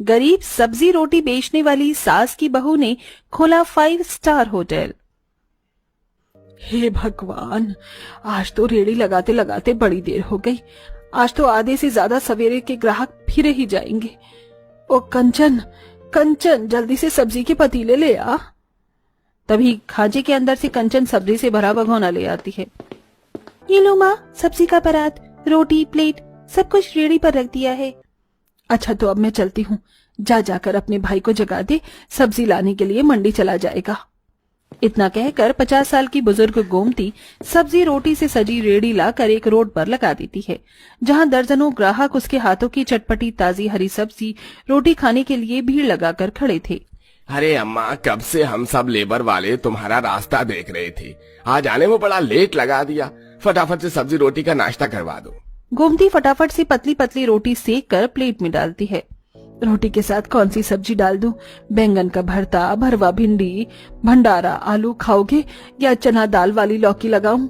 गरीब सब्जी रोटी बेचने वाली सास की बहू ने खोला 5 स्टार होटल। हे भगवान, आज तो रेड़ी लगाते लगाते बड़ी देर हो गई। आज तो आधे से ज्यादा सवेरे के ग्राहक फिर ही जाएंगे। ओ कंचन, कंचन जल्दी से सब्जी के पतीले ले आ। तभी खांचे के अंदर से कंचन सब्जी से भरा भगोना ले आती है। ये लो माँ, सब्जी का परात, रोटी, प्लेट सब कुछ रेड़ी पर रख दिया है। अच्छा तो अब मैं चलती हूँ। जाकर अपने भाई को जगा दे, सब्जी लाने के लिए मंडी चला जाएगा। इतना कहकर 50 साल की बुजुर्ग गोमती सब्जी रोटी से सजी रेड़ी लाकर एक रोड पर लगा देती है, जहां दर्जनों ग्राहक उसके हाथों की चटपटी ताजी हरी सब्जी रोटी खाने के लिए भीड़ लगाकर खड़े थे। अरे अम्मा, कब से हम सब लेबर वाले तुम्हारा रास्ता देख रहे थे। आज आने में बड़ा लेट लगा दिया। फटाफट से सब्जी रोटी का नाश्ता करवा दो। गोमती फटाफट से पतली पतली रोटी सेक कर प्लेट में डालती है। रोटी के साथ कौन सी सब्जी डाल दूं? बैंगन का भरता, भरवा भिंडी, भंडारा, आलू खाओगे या चना दाल वाली लौकी लगाऊं?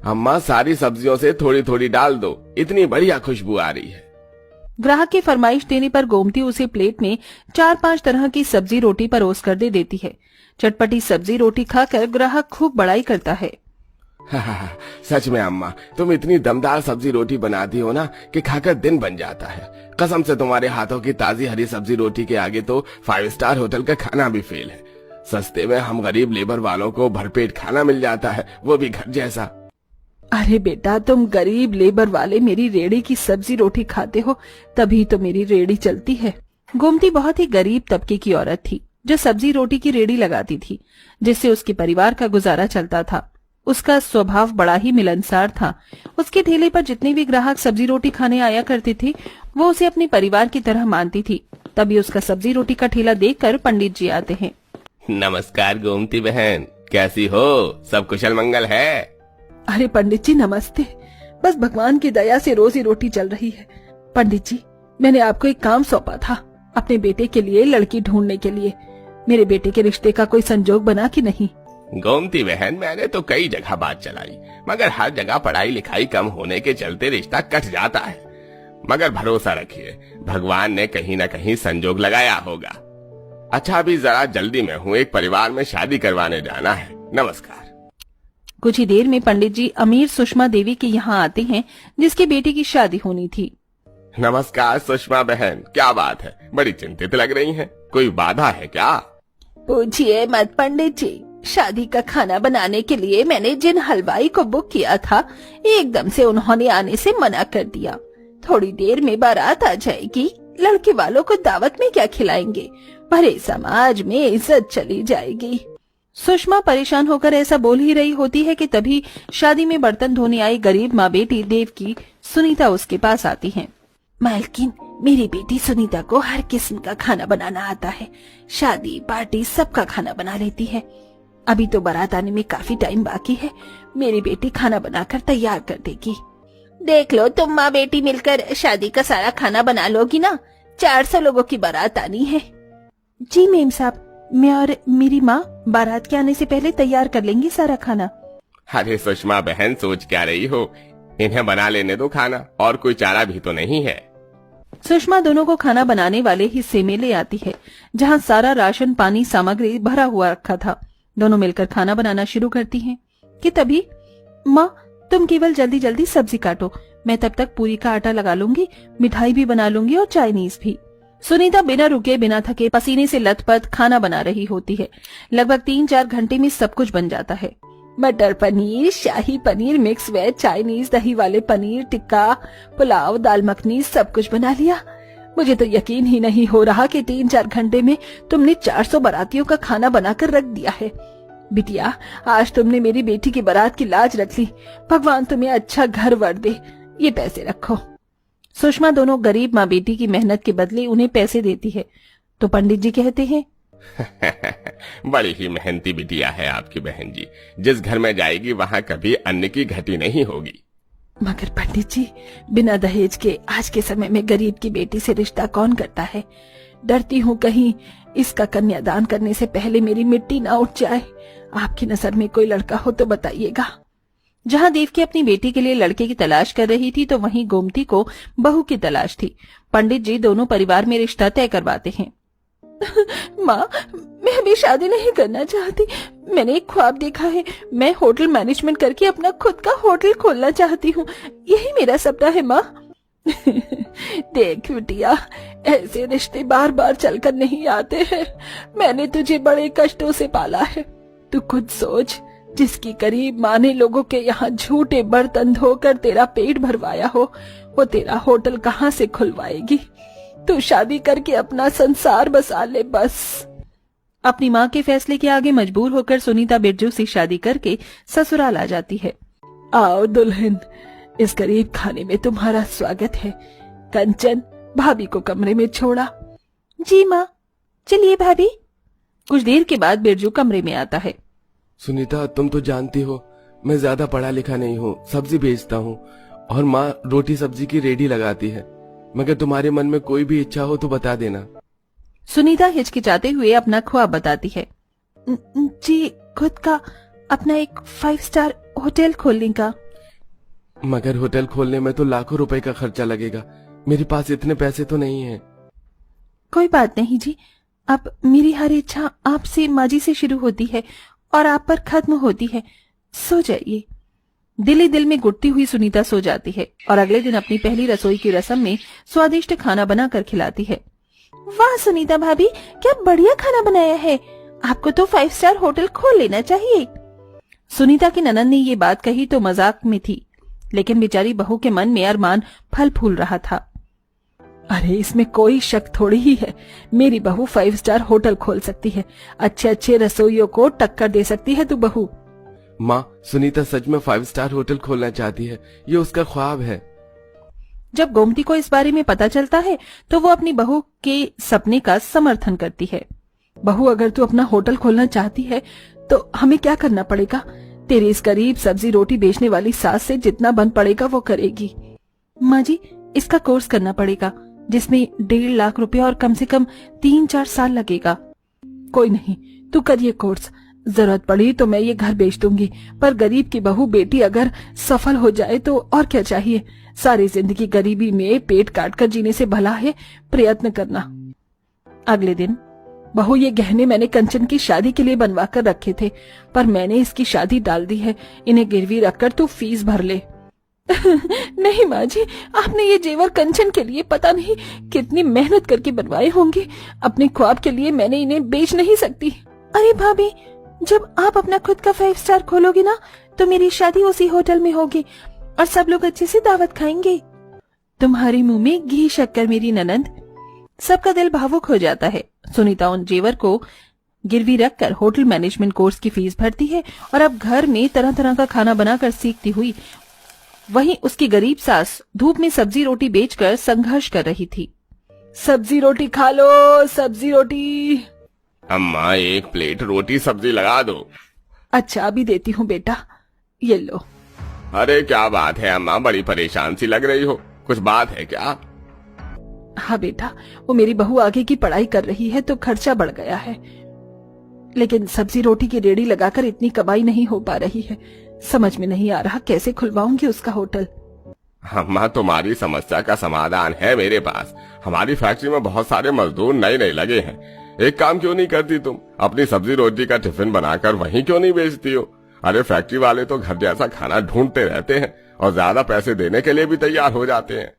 अम्मा, सारी सब्जियों से थोड़ी थोड़ी डाल दो, इतनी बढ़िया खुशबू आ रही है। ग्राहक की फरमाइश देने पर गोमती उसे प्लेट में 4-5 तरह की सब्जी रोटी परोस कर दे देती है। चटपटी सब्जी रोटी खाकर ग्राहक खूब बड़ाई करता है। सच में अम्मा, तुम इतनी दमदार सब्जी रोटी बनाती हो ना कि खाकर दिन बन जाता है। कसम से तुम्हारे हाथों की ताजी हरी सब्जी रोटी के आगे तो 5 स्टार होटल का खाना भी फेल है। सस्ते में हम गरीब लेबर वालों को भरपेट खाना मिल जाता है, वो भी घर जैसा। अरे बेटा, तुम गरीब लेबर वाले मेरी रेड़ी की सब्जी रोटी खाते हो, तभी तो मेरी रेड़ी चलती है। गोमती बहुत ही गरीब तबके की औरत थी, जो सब्जी रोटी की रेड़ी लगाती थी, जिससे उसके परिवार का गुजारा चलता था। उसका स्वभाव बड़ा ही मिलनसार था। उसके ठेले पर जितने भी ग्राहक सब्जी रोटी खाने आया करते थे, वो उसे अपने परिवार की तरह मानती थी। तभी उसका सब्जी रोटी का ठेला देखकर पंडित जी आते हैं। नमस्कार गोमती बहन, कैसी हो? सब कुशल मंगल है? अरे पंडित जी नमस्ते। बस भगवान की दया से रोजी रोटी चल रही है। पंडित जी, मैंने आपको एक काम सौंपा था, अपने बेटे के लिए लड़की ढूंढने के लिए। मेरे बेटे के रिश्ते का कोई संजोग बना कि नहीं? गोमती बहन, मैंने तो कई जगह बात चलाई, मगर हर जगह पढ़ाई लिखाई कम होने के चलते रिश्ता कट जाता है। मगर भरोसा रखिए, भगवान ने कहीं न कहीं संजोग लगाया होगा। अच्छा, अभी जरा जल्दी में हूँ, एक परिवार में शादी करवाने जाना है। नमस्कार। कुछ ही देर में पंडित जी अमीर सुषमा देवी के यहाँ आते हैं, जिसकी बेटी की शादी होनी थी। नमस्कार सुषमा बहन, क्या बात है, बड़ी चिंतित लग रही हैं। कोई बाधा है क्या? पूछिए मत पंडित जी। शादी का खाना बनाने के लिए मैंने जिन हलवाई को बुक किया था, एकदम से उन्होंने आने से मना कर दिया। थोड़ी देर में बारात आ जाएगी, लड़के वालों को दावत में क्या खिलाएंगे? भरे समाज में इज्जत चली जाएगी। सुषमा परेशान होकर ऐसा बोल ही रही होती है कि तभी शादी में बर्तन धोने आई गरीब माँ बेटी देवकी सुनीता उसके पास आती है। मालकिन, मेरी बेटी सुनीता को हर किस्म का खाना बनाना आता है। शादी पार्टी सबका खाना बना लेती है। अभी तो बारात आने में काफी टाइम बाकी है। मेरी बेटी खाना बनाकर तैयार कर देगी। देख लो, तुम माँ बेटी मिलकर शादी का सारा खाना बना लोगी ना। 400 लोगों की बारात आनी है। जी मेम साहब, मैं और मेरी माँ बारात के आने से पहले तैयार कर लेंगे सारा खाना। अरे सुषमा बहन, सोच क्या रही हो? इन्हें बना लेने दो खाना, और कोई चारा भी तो नहीं है। सुषमा दोनों को खाना बनाने वाले हिस्से में ले आती है, जहाँ सारा राशन पानी सामग्री भरा हुआ रखा था। दोनों मिलकर खाना बनाना शुरू करती हैं कि तभी माँ, तुम केवल जल्दी जल्दी सब्जी काटो, मैं तब तक पूरी का आटा लगा लूंगी, मिठाई भी बना लूंगी और चाइनीज भी। सुनीता बिना रुके बिना थके पसीने से लथपथ खाना बना रही होती है। लगभग 3-4 घंटे में सब कुछ बन जाता है। मटर पनीर, शाही पनीर, मिक्स वेज, चाइनीज, दही वाले पनीर टिक्का, पुलाव, दाल मखनी सब कुछ बना लिया। मुझे तो यकीन ही नहीं हो रहा कि 3-4 घंटे में तुमने 400 बारातियों का खाना बनाकर रख दिया है। बिटिया, आज तुमने मेरी बेटी की बारात की लाज रख ली। भगवान तुम्हें अच्छा घर वर दे। ये पैसे रखो। सुषमा दोनों गरीब माँ बेटी की मेहनत के बदले उन्हें पैसे देती है, तो पंडित जी कहते हैं बड़ी ही मेहनती बिटिया है आपकी बहन जी। जिस घर में जाएगी वहाँ कभी अन्न की घटी नहीं होगी। मगर पंडित जी, बिना दहेज के आज के समय में गरीब की बेटी से रिश्ता कौन करता है? डरती हूँ कहीं इसका कन्यादान करने से पहले मेरी मिट्टी ना उठ जाए। आपकी नजर में कोई लड़का हो तो बताइएगा। जहां देवकी अपनी बेटी के लिए लड़के की तलाश कर रही थी तो वहीं गोमती को बहू की तलाश थी। पंडित जी दोनों परिवार में रिश्ता तय करवाते हैं। माँ, मैं अभी शादी नहीं करना चाहती। मैंने एक ख्वाब देखा है, मैं होटल मैनेजमेंट करके अपना खुद का होटल खोलना चाहती हूँ। यही मेरा सपना है माँ। देख बिटिया, ऐसे रिश्ते बार बार चलकर नहीं आते हैं। मैंने तुझे बड़े कष्टों से पाला है। तू खुद सोच, जिसकी करीब माँ ने लोगों के यहाँ झूठे बर्तन धोकर तेरा पेट भरवाया हो, वो तेरा होटल कहाँ से खुलवाएगी। तू शादी करके अपना संसार बसा ले बस। अपनी माँ के फैसले के आगे मजबूर होकर सुनीता बिरजू से शादी करके ससुराल आ जाती है। आओ दुल्हन, इस गरीब खाने में तुम्हारा स्वागत है। कंचन, भाभी को कमरे में छोड़ा। जी माँ। चलिए भाभी। कुछ देर के बाद बिरजू कमरे में आता है। सुनीता, तुम तो जानती हो मैं ज्यादा पढ़ा लिखा नहीं हूँ, सब्जी बेचता हूँ और माँ रोटी सब्जी की रेडी लगाती है। मगर तुम्हारे मन में कोई भी इच्छा हो तो बता देना। सुनीता हिचकिचाते हुए अपना ख्वाब बताती है। जी, खुद का अपना एक 5 स्टार होटल खोलने का। मगर होटल खोलने में तो लाखों रुपए का खर्चा लगेगा। मेरे पास इतने पैसे तो नहीं हैं। कोई बात नहीं जी, अब मेरी हर इच्छा आपसे माँ जी से शुरू होती है और आप पर खत्म होती है। सो जाइए। दिल ही दिल में गुटती हुई सुनीता सो जाती है और अगले दिन अपनी पहली रसोई की रस्म में स्वादिष्ट खाना बनाकर खिलाती है। वाह सुनीता भाभी, क्या बढ़िया खाना बनाया है। आपको तो 5 स्टार होटल खोल लेना चाहिए। सुनीता की ननद ने ये बात कही तो मजाक में थी, लेकिन बेचारी बहू के मन में अरमान फल फूल रहा था। अरे इसमें कोई शक थोड़ी ही है। मेरी बहू 5 स्टार होटल खोल सकती है। अच्छे अच्छे रसोइयों को टक्कर दे सकती है तू बहू। माँ, सुनीता सच में 5 स्टार होटल खोलना चाहती है। ये उसका ख्वाब है। जब गोमती को इस बारे में पता चलता है तो वो अपनी बहू के सपने का समर्थन करती है। बहू, अगर तू अपना होटल खोलना चाहती है तो हमें क्या करना पड़ेगा? तेरी इस गरीब सब्जी रोटी बेचने वाली सास से जितना बन पड़ेगा वो करेगी। माँ जी, इसका कोर्स करना पड़ेगा जिसमें 1.5 लाख रुपए और कम से कम 3-4 साल लगेगा। कोई नहीं, तू कर ये कोर्स। जरूरत पड़ी तो मैं ये घर बेच दूंगी, पर गरीब की बहू बेटी अगर सफल हो जाए तो और क्या चाहिए। सारी जिंदगी गरीबी में पेट काट कर जीने से भला है प्रयत्न करना। अगले दिन, बहू, ये गहने मैंने कंचन की शादी के लिए बनवा कर रखे थे, पर मैंने इसकी शादी डाल दी है। इन्हें गिरवी रखकर तू फीस भर ले। नहीं माँ जी, आपने ये जेवर कंचन के लिए पता नहीं कितनी मेहनत करके बनवाए होंगे। अपने ख्वाब के लिए मैंने इन्हें बेच नहीं सकती। अरे भाभी, जब आप अपना खुद का 5 स्टार खोलोगी ना तो मेरी शादी उसी होटल में होगी और सब लोग अच्छे से दावत खाएंगे। तुम्हारे मुंह में घी शक्कर मेरी ननद। सबका दिल भावुक हो जाता है। सुनीता उन जेवर को गिरवी रखकर होटल मैनेजमेंट कोर्स की फीस भरती है और अब घर में तरह तरह का खाना बनाकर सीखती हुई वहीं उसकी गरीब सास धूप में सब्जी रोटी बेचकर संघर्ष कर रही थी। सब्जी रोटी खा लो, सब्जी रोटी। अम्मा, एक प्लेट रोटी सब्जी लगा दो। अच्छा, अभी देती हूँ बेटा, ये लो। अरे क्या बात है अम्मा, बड़ी परेशान सी लग रही हो, कुछ बात है क्या? हाँ बेटा, वो मेरी बहू आगे की पढ़ाई कर रही है तो खर्चा बढ़ गया है, लेकिन सब्जी रोटी की रेडी लगाकर इतनी कमाई नहीं हो पा रही है। समझ में नहीं आ रहा कैसे खुलवाऊंगी उसका होटल। अम्मा, तुम्हारी समस्या का समाधान है मेरे पास। हमारी फैक्ट्री में बहुत सारे मजदूर नए लगे हैं। एक काम क्यों नहीं करती तुम? अपनी सब्जी रोटी का टिफिन बनाकर वहीं क्यों नहीं बेचती हो? अरे फैक्ट्री वाले तो घर जैसा खाना ढूंढते रहते हैं और ज्यादा पैसे देने के लिए भी तैयार हो जाते हैं।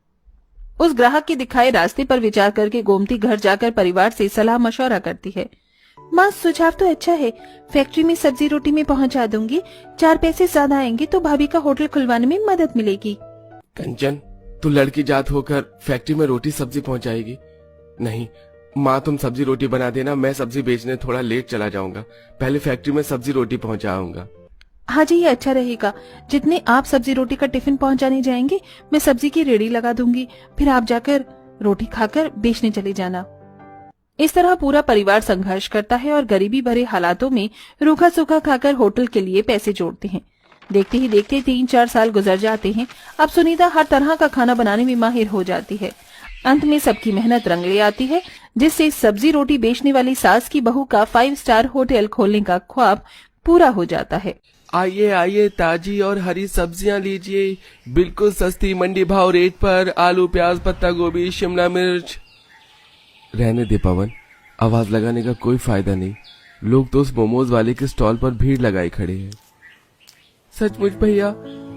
उस ग्राहक के दिखाए रास्ते पर विचार करके गोमती घर जाकर परिवार से सलाह मशवरा करती है। माँ, सुझाव तो अच्छा है। फैक्ट्री में सब्जी रोटी में पहुँचा दूंगी, 4 पैसे ज्यादा आएंगे तो भाभी का होटल खुलवाने में मदद मिलेगी। कंचन, तू लड़की जात होकर फैक्ट्री में रोटी सब्जी पहुंचाएगी? नहीं माँ, तुम सब्जी रोटी बना देना, मैं सब्जी बेचने थोड़ा लेट चला जाऊंगा। पहले फैक्ट्री में सब्जी रोटी पहुंचाऊंगा। हाँ जी, ये अच्छा रहेगा। जितने आप सब्जी रोटी का टिफिन पहुंचाने जाएंगे मैं सब्जी की रेडी लगा दूंगी, फिर आप जाकर रोटी खाकर बेचने चले जाना। इस तरह पूरा परिवार संघर्ष करता है और गरीबी भरे हालातों में रूखा सूखा खाकर होटल के लिए पैसे जोड़ते हैं। देखते ही देखते 3-4 साल गुजर जाते हैं। अब सुनीता हर तरह का खाना बनाने में माहिर हो जाती है। अंत में सबकी मेहनत रंग ले आती है, जिससे सब्जी रोटी बेचने वाली सास की बहू का 5 स्टार होटल खोलने का ख्वाब पूरा हो जाता है। आइए आइए, ताजी और हरी सब्जियां लीजिए, बिल्कुल सस्ती मंडी भाव रेट पर। आलू, प्याज, पत्ता गोभी, शिमला मिर्च। रहने दे पवन, आवाज लगाने का कोई फायदा नहीं। लोग तो उस मोमोज वाले के स्टॉल पर भीड़ लगाए खड़े हैं। सचमुच भैया,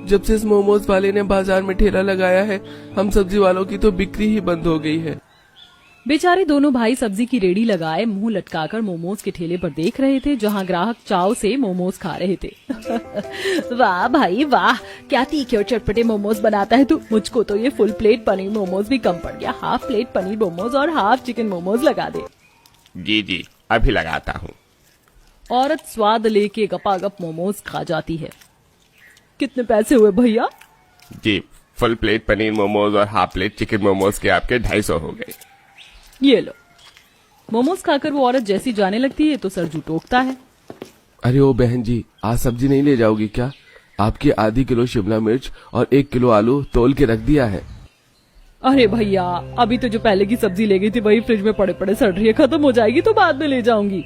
जब से इस मोमोज वाले ने बाजार में ठेला लगाया है, हम सब्जी वालों की तो बिक्री ही बंद हो गई है। बेचारे दोनों भाई सब्जी की रेडी लगाए मुंह लटकाकर मोमोज के ठेले पर देख रहे थे, जहां ग्राहक चाव से मोमोज खा रहे थे। वाह भाई वाह, क्या तीखे और चटपटे मोमोज बनाता है तू। मुझको तो ये फुल प्लेट पनीर मोमोज भी कम पड़ गया। हाफ प्लेट पनीर मोमोज और हाफ चिकन मोमोज लगा दे। जी जी, अभी लगाता हूँ। औरत स्वाद लेके गपागप मोमोज खा जाती है। कितने पैसे हुए भैया? जी, फुल प्लेट पनीर मोमोज और हाफ प्लेट चिकन मोमोज के आपके 250 हो गए। ये लो। मोमोज खाकर वो औरत जैसी जाने लगती है तो सरजू टोकता है। अरे ओ बहन जी, आज सब्जी नहीं ले जाओगी क्या? आपकी आधी किलो शिमला मिर्च और 1 किलो आलू तोल के रख दिया है। अरे भैया, अभी तो जो पहले की सब्जी ले गई थी वही फ्रिज में पड़े पड़े सड़ रही है। खत्म हो जाएगी तो बाद में ले जाऊंगी।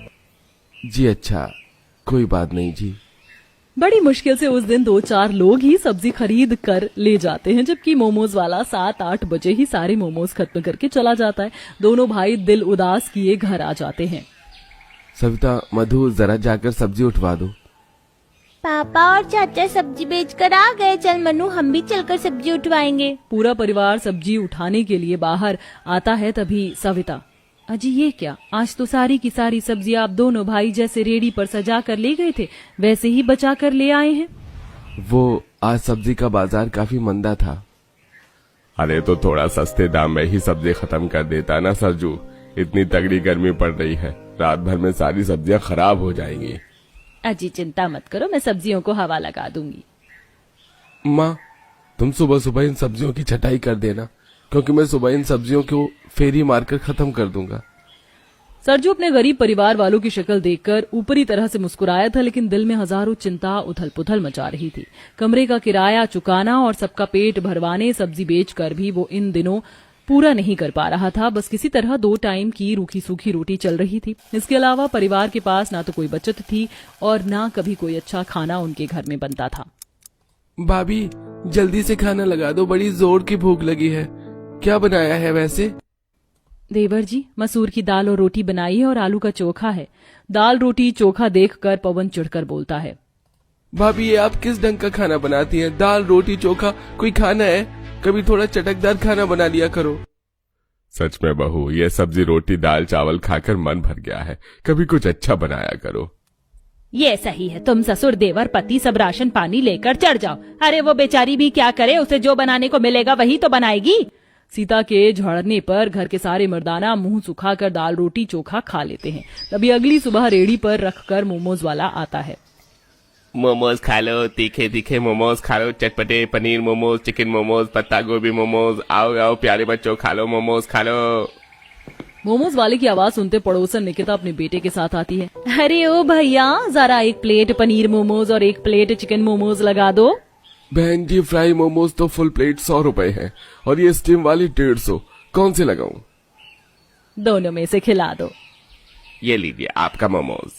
जी अच्छा, कोई बात नहीं जी। बड़ी मुश्किल से उस दिन 2-4 लोग ही सब्जी खरीद कर ले जाते हैं, जबकि मोमोज वाला 7-8 बजे ही सारे मोमोज खत्म करके चला जाता है। दोनों भाई दिल उदास किए घर आ जाते हैं। सविता, मधु, जरा जाकर सब्जी उठवा दो। पापा और चाचा सब्जी बेचकर आ गए। चल मनु, हम भी चलकर सब्जी उठवाएंगे। पूरा परिवार सब्जी उठाने के लिए बाहर आता है। तभी सविता, अजी ये क्या, आज तो सारी की सारी सब्जी आप दोनों भाई जैसे रेडी पर सजा कर ले गए थे वैसे ही बचा कर ले आए हैं। वो आज सब्जी का बाजार काफी मंदा था। अरे तो थोड़ा सस्ते दाम में ही सब्जी खत्म कर देता ना सरजू। इतनी तगड़ी गर्मी पड़ रही है, रात भर में सारी सब्जियां खराब हो जाएंगी। अजी चिंता मत करो, मैं सब्जियों को हवा लगा दूंगी। माँ, तुम सुबह सुबह इन सब्जियों की छटाई कर देना, क्योंकि मैं सुबह इन सब्जियों को फेरी मारकर खत्म कर दूंगा। सरजू अपने गरीब परिवार वालों की शक्ल देखकर ऊपरी तरह से मुस्कुराया था, लेकिन दिल में हजारों चिंता उथल पुथल मचा रही थी। कमरे का किराया चुकाना और सबका पेट भरवाने सब्जी बेचकर भी वो इन दिनों पूरा नहीं कर पा रहा था। बस किसी तरह 2 टाइम की रूखी सूखी रोटी चल रही थी। इसके अलावा परिवार के पास ना तो कोई बचत थी और ना कभी कोई अच्छा खाना उनके घर में बनता था। भाभी, जल्दी से खाना लगा दो, बड़ी जोर की भूख लगी है। क्या बनाया है वैसे? देवर जी, मसूर की दाल और रोटी बनाई है और आलू का चोखा है। दाल रोटी चोखा देखकर पवन चिढ़कर बोलता है, भाभी ये आप किस ढंग का खाना बनाती हैं? दाल रोटी चोखा कोई खाना है? कभी थोड़ा चटकदार खाना बना लिया करो। सच में बहू, ये सब्जी रोटी दाल चावल खाकर मन भर गया है, कभी कुछ अच्छा बनाया करो। ये सही है, तुम ससुर देवर पति सब राशन पानी लेकर चढ़ जाओ। अरे वो बेचारी भी क्या करे, उसे जो बनाने को मिलेगा वही तो बनाएगी। सीता के झड़ने पर घर के सारे मर्दाना मुंह सुखाकर दाल रोटी चोखा खा लेते हैं। तभी अगली सुबह रेडी पर रखकर मोमोज वाला आता है। मोमोज खा लो, तीखे तीखे मोमोज खा लो, चटपटे पनीर मोमोज, चिकन मोमोज, पत्ता गोभी मोमोज। आओ आओ प्यारे बच्चों, खा लो मोमोज खा लो। मोमोज वाले की आवाज सुनते पड़ोसन निकिता अपने बेटे के साथ आती है। अरे ओ भैया, जरा 1 प्लेट पनीर मोमोज और 1 प्लेट चिकन मोमोज लगा दो। बहन जी, फ्राई मोमोज तो फुल प्लेट 100 रुपए है और ये स्टीम वाली 150। कौन से लगाऊं? दोनों में से खिला दो। ये लीजिए आपका मोमोज।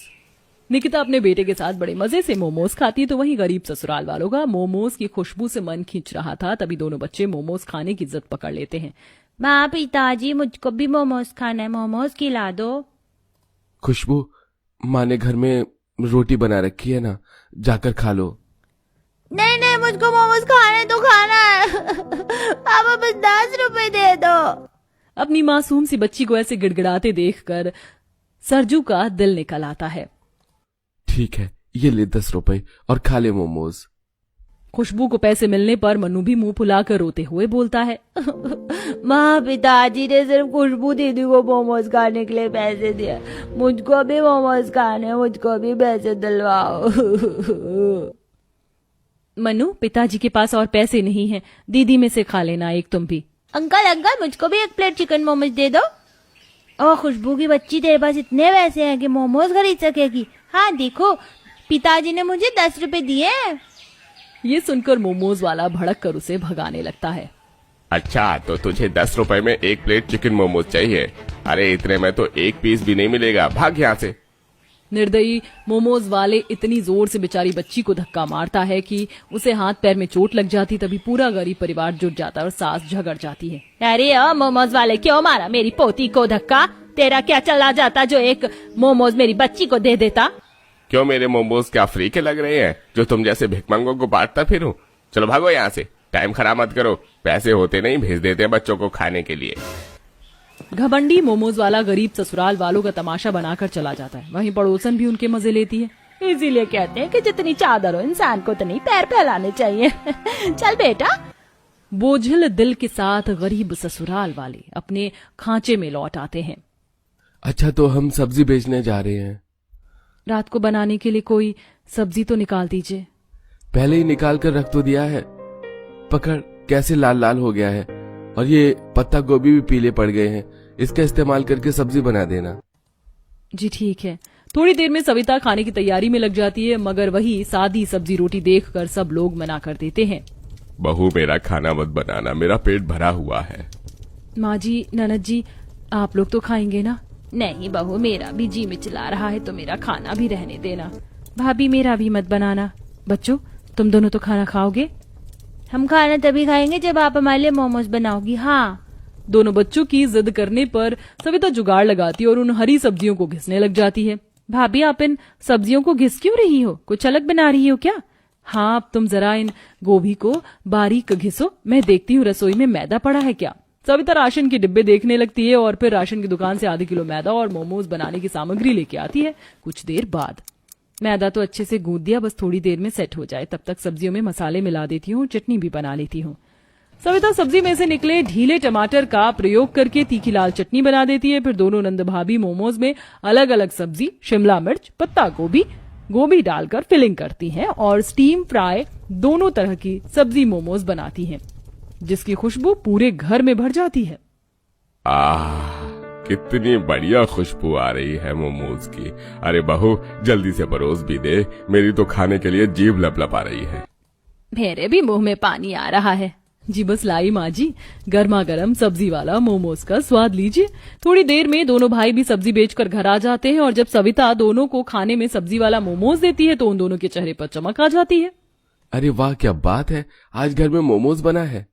निकिता अपने बेटे के साथ बड़े मजे से मोमोज खाती तो वहीं गरीब ससुराल वालों का मोमोज की खुशबू से मन खींच रहा था। तभी दोनों बच्चे मोमोज खाने की जिद पकड़ लेते हैं। माँ, पिताजी मुझको भी मोमोज खाना है, मोमोज खिला दो। खुशबू, माँ ने घर में रोटी बना रखी है ना, जाकर खा लो। नहीं नहीं, मुझको मोमोज खाने तो खाना है। पापा बस 10 रुपए दे दो। अपनी मासूम सी बच्ची को ऐसे गिड़गिड़ाते देखकर सरजू का दिल निकल आता है। ठीक है, ये ले 10 रुपए और खा ले मोमोज। खुशबू को पैसे मिलने पर मनु भी मुंह फुलाकर रोते हुए बोलता है, माँ, पिताजी ने सिर्फ खुशबू दीदी को मोमोज खाने के लिए पैसे दिए। मुझको भी मोमोज खाने, मुझको भी पैसे दिलवाओ। मनु, पिताजी के पास और पैसे नहीं हैं, दीदी में से खा लेना एक तुम भी। अंकल अंकल, मुझको भी 1 प्लेट चिकन मोमोज दे दो। ओ खुशबू की बच्ची, तेरे पास इतने पैसे हैं कि मोमोज खरीद सकेगी। हाँ देखो, पिताजी ने मुझे 10 रुपए दिए। ये सुनकर मोमोज वाला भड़क कर उसे भगाने लगता है। अच्छा, तो तुझे 10 रुपए में 1 प्लेट चिकन मोमोज चाहिए? अरे इतने में तो 1 पीस भी नहीं मिलेगा, भाग यहाँ से। निर्दयी मोमोज वाले इतनी जोर से बेचारी बच्ची को धक्का मारता है कि उसे हाथ पैर में चोट लग जाती। तभी पूरा गरीब परिवार जुट जाता है और सास झगड़ जाती है। अरे मोमोज वाले, क्यों मारा मेरी पोती को धक्का? तेरा क्या चला जाता जो एक मोमोज मेरी बच्ची को दे देता? क्यों मेरे मोमोज क्या फ्री के लग रहे हैं जो तुम जैसे भिखमंगों को बांटता फिरूं? चलो भागो यहाँ से, टाइम खराब मत करो। पैसे होते नहीं भेज देते बच्चों को खाने के लिए। घमंडी मोमोज वाला गरीब ससुराल वालों का तमाशा बनाकर चला जाता है। वहीं पड़ोसन भी उनके मजे लेती है। इसीलिए कहते हैं कि जितनी चादर हो इंसान को उतनी पैर फैलाने चाहिए। चल बेटा। बोझिल दिल के साथ गरीब ससुराल वाले अपने खांचे में लौट आते हैं। अच्छा, तो हम सब्जी बेचने जा रहे हैं। रात को बनाने के लिए कोई सब्जी तो निकाल दीजिए। पहले ही निकाल कर रख तो दिया है। पकड़, कैसे लाल लाल हो गया है। और ये पत्ता गोभी भी पीले पड़ गए हैं। इसका इस्तेमाल करके सब्जी बना देना। जी ठीक है। थोड़ी देर में सविता खाने की तैयारी में लग जाती है, मगर वही सादी सब्जी रोटी देखकर सब लोग मना कर देते हैं। बहू, मेरा खाना मत बनाना, मेरा पेट भरा हुआ है। माँ जी, ननद जी, आप लोग तो खाएंगे ना? नहीं बहू, मेरा भी जी मिचला रहा है तो मेरा खाना भी रहने देना। भाभी, मेरा भी मत बनाना। बच्चों, तुम दोनों तो खाना खाओगे? हम खाना तभी खाएंगे जब आप हमारे लिए मोमोज बनाओगी। हाँ। दोनों बच्चों की जिद करने पर सविता जुगाड़ लगाती है और उन हरी सब्जियों को घिसने लग जाती है। भाभी, आप इन सब्जियों को घिस क्यों रही हो? कुछ अलग बना रही हो क्या? हाँ, अब तुम जरा इन गोभी को बारीक घिसो, मैं देखती हूँ रसोई में मैदा पड़ा है क्या। सविता राशन के डिब्बे देखने लगती है और फिर राशन की दुकान से आधे किलो मैदा और मोमोज बनाने की सामग्री लेके आती है। कुछ देर बाद मैदा तो अच्छे से गूंद दिया, बस थोड़ी देर में सेट हो जाए तब तक सब्जियों में मसाले मिला देती हूँ, चटनी भी बना लेती हूँ। सविता सब्जी में से निकले ढीले टमाटर का प्रयोग करके तीखी लाल चटनी बना देती है। फिर दोनों नंद भाभी मोमोज में अलग अलग सब्जी, शिमला मिर्च, पत्ता गोभी डालकर फिलिंग करती हैं और स्टीम फ्राई दोनों तरह की सब्जी मोमोज बनाती हैं, जिसकी खुशबू पूरे घर में भर जाती है। कितनी बढ़िया खुशबू आ रही है मोमोज की। अरे बहू, जल्दी से परोस भी दे, मेरी तो खाने के लिए जीभ लपलपा रही है। मेरे भी मुंह में पानी आ रहा है। जी बस लाई माँ जी, गर्मा गर्म सब्जी वाला मोमोज का स्वाद लीजिए। थोड़ी देर में दोनों भाई भी सब्जी बेचकर घर आ जाते हैं और जब सविता दोनों को खाने में सब्जी वाला मोमोज देती है तो उन दोनों के चेहरे पर चमक आ जाती है। अरे वाह, क्या बात है, आज घर में मोमोज बना है।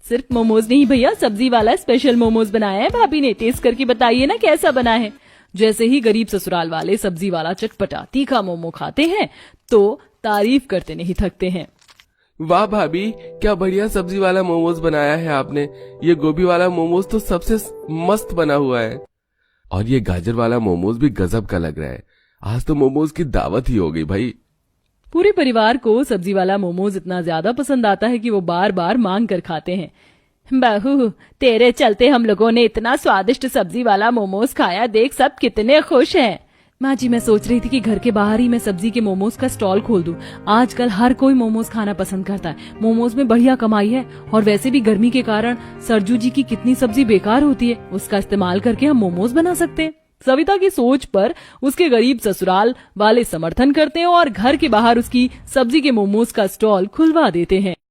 सिर्फ मोमोज नहीं भैया, सब्जी वाला स्पेशल मोमोज बनाया है। भाभी ने टेस्ट करके बताइए ना कैसा बना है। जैसे ही गरीब ससुराल वाले सब्जी वाला चटपटा तीखा मोमो खाते हैं तो तारीफ करते नहीं थकते हैं। वाह भाभी, क्या बढ़िया सब्जी वाला मोमोज बनाया है आपने। ये गोभी वाला मोमोज तो सबसे मस्त बना हुआ है और ये गाजर वाला मोमोज भी गजब का लग रहा है। आज तो मोमोज की दावत ही हो गई भाई। पूरे परिवार को सब्जी वाला मोमोज इतना ज्यादा पसंद आता है कि वो बार बार मांग कर खाते हैं। बहू, तेरे चलते हम लोगों ने इतना स्वादिष्ट सब्जी वाला मोमोज खाया, देख सब कितने खुश हैं। माँ जी, मैं सोच रही थी कि घर के बाहर ही मैं सब्जी के मोमोज का स्टॉल खोल दूं। आजकल हर कोई मोमोज खाना पसंद करता है। मोमोज में बढ़िया कमाई है और वैसे भी गर्मी के कारण सरजू जी की कितनी सब्जी बेकार होती है, उसका इस्तेमाल करके हम मोमोज बना सकते हैं। सविता की सोच पर उसके गरीब ससुराल वाले समर्थन करते हैं और घर के बाहर उसकी सब्जी के मोमोज का स्टॉल खुलवा देते हैं।